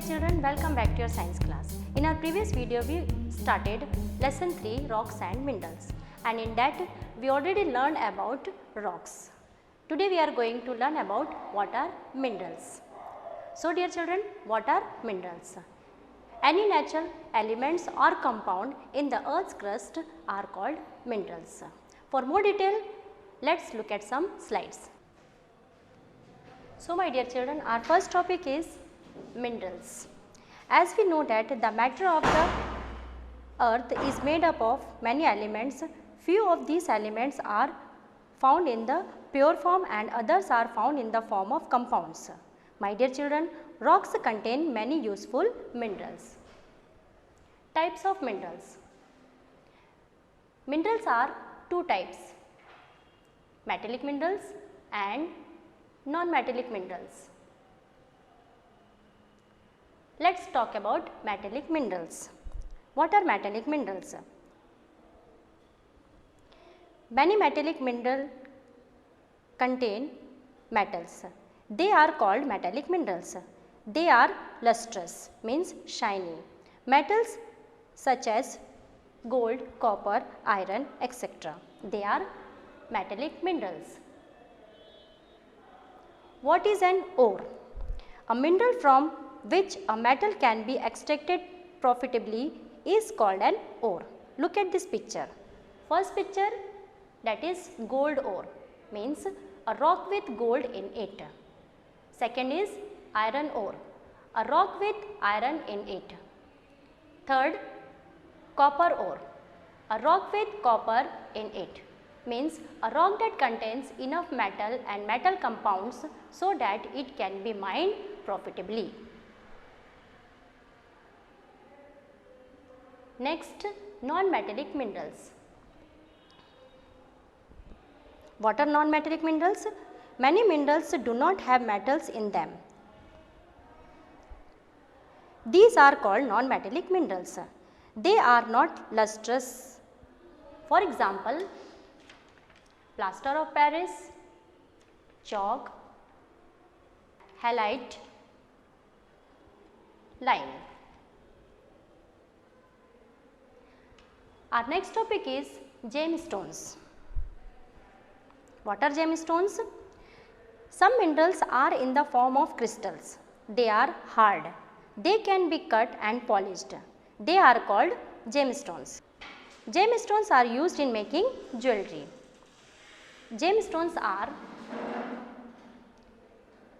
children, welcome back to your science class. In our previous video, we started lesson 3 rocks and minerals, and in that we already learned about rocks. Today we are going to learn about what are minerals. So dear children, what are minerals? Any natural elements or compound in the earth's crust are called minerals. For more detail, let's look at some slides. So my dear children, our first topic is minerals. As we know that the matter of the earth is made up of many elements, few of these elements are found in the pure form and others are found in the form of compounds. My dear children, rocks contain many useful minerals. Types of minerals. Minerals are two types, metallic minerals and non-metallic minerals. Let's talk about metallic minerals. What are metallic minerals? Many metallic minerals contain metals. They are called metallic minerals. They are lustrous, means shiny. Metals such as gold, copper, iron, etc. They are metallic minerals. What is an ore? A mineral from which a metal can be extracted profitably is called an ore. Look at this picture. First picture, that is gold ore, means a rock with gold in it. Second is iron ore, a rock with iron in it. Third, copper ore, a rock with copper in it, means a rock that contains enough metal and metal compounds so that it can be mined profitably. Next, non-metallic minerals. What are non-metallic minerals? Many minerals do not have metals in them. These are called non-metallic minerals. They are not lustrous. For example, plaster of Paris, chalk, halite, lime. Our next topic is gemstones. What are gemstones? Some minerals are in the form of crystals. They are hard. They can be cut and polished. They are called gemstones. Gemstones are used in making jewelry. Gemstones are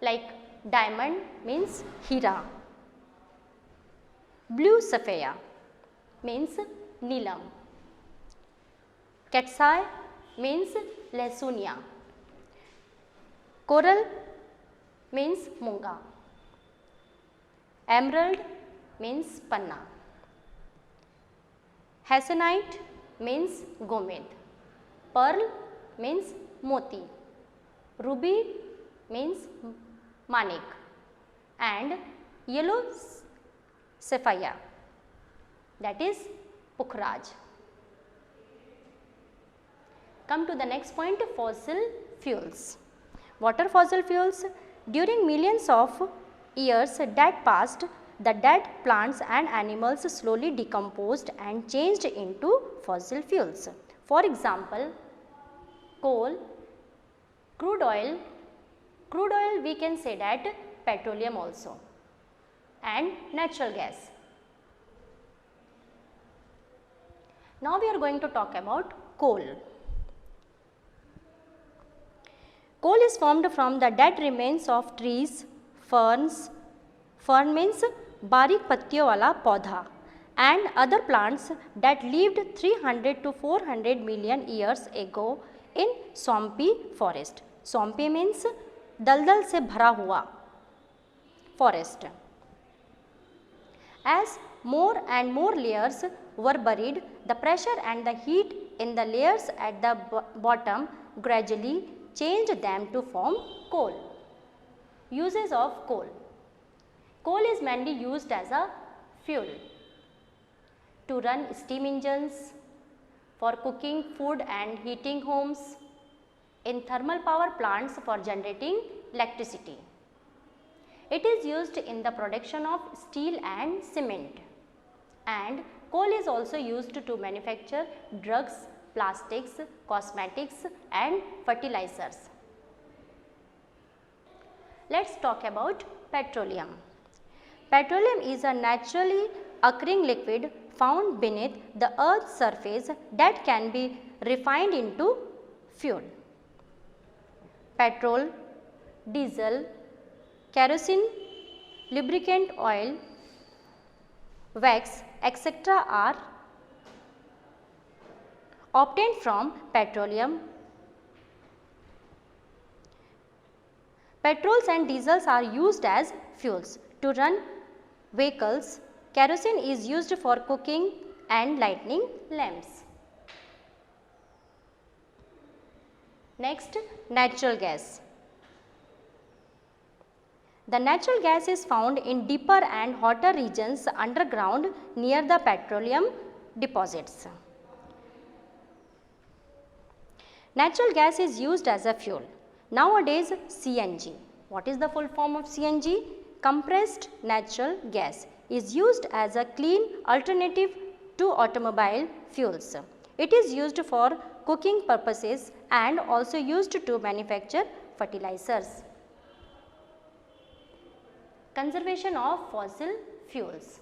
like diamond, means hira, blue sapphire, means neelam, cat's eye, means lasunia, coral, means munga, emerald, means panna, hassonite, means gomed, pearl, means moti, ruby, means manik, and yellow sapphire, that is pukhraj. Come to the next point, fossil fuels. What are fossil fuels? During millions of years that passed, the dead plants and animals slowly decomposed and changed into fossil fuels. For example, coal, crude oil we can say that petroleum also, and natural gas. Now we are going to talk about coal. Coal is formed from the dead remains of trees, ferns, fern means barik pattiyon wala paudha, and other plants that lived 300 to 400 million years ago in swampy forest. Swampy means दलदल से भरा हुआ forest. As more and more layers were buried, the pressure and the heat in the layers at the bottom gradually changed them to form coal. Uses of coal. Coal is mainly used as a fuel to run steam engines, for cooking food and heating homes, in thermal power plants for generating electricity. It is used in the production of steel and cement, and coal is also used to manufacture drugs, plastics, cosmetics and fertilizers. Let's talk about petroleum. Petroleum is a naturally occurring liquid found beneath the earth's surface that can be refined into fuel. Petrol, diesel, kerosene, lubricant oil, wax, etc. are obtained from petroleum. Petrols and diesels are used as fuels to run vehicles. Kerosene is used for cooking and lighting lamps. Next, natural gas. The natural gas is found in deeper and hotter regions underground near the petroleum deposits. Natural gas is used as a fuel. Nowadays, CNG. What is the full form of CNG? Compressed natural gas is used as a clean alternative to automobile fuels. It is used for cooking purposes and also used to manufacture fertilizers. Conservation of fossil fuels.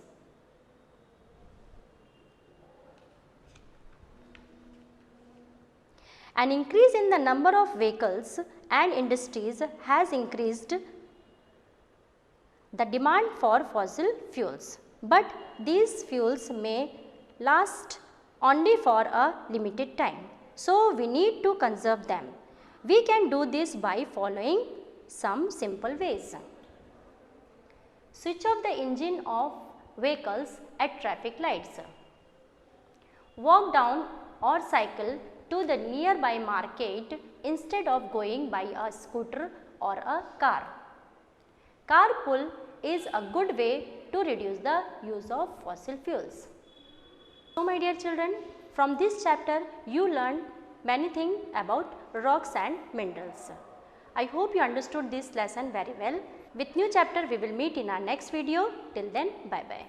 An increase in the number of vehicles and industries has increased the demand for fossil fuels, but these fuels may last only for a limited time. So, we need to conserve them. We can do this by following some simple ways. Switch off the engine of vehicles at traffic lights. Walk down or cycle to the nearby market instead of going by a scooter or a car. Carpool is a good way to reduce the use of fossil fuels. So, my dear children, from this chapter you learned many things about rocks and minerals. I hope you understood this lesson very well. With new chapter we will meet in our next video. Till then, bye bye.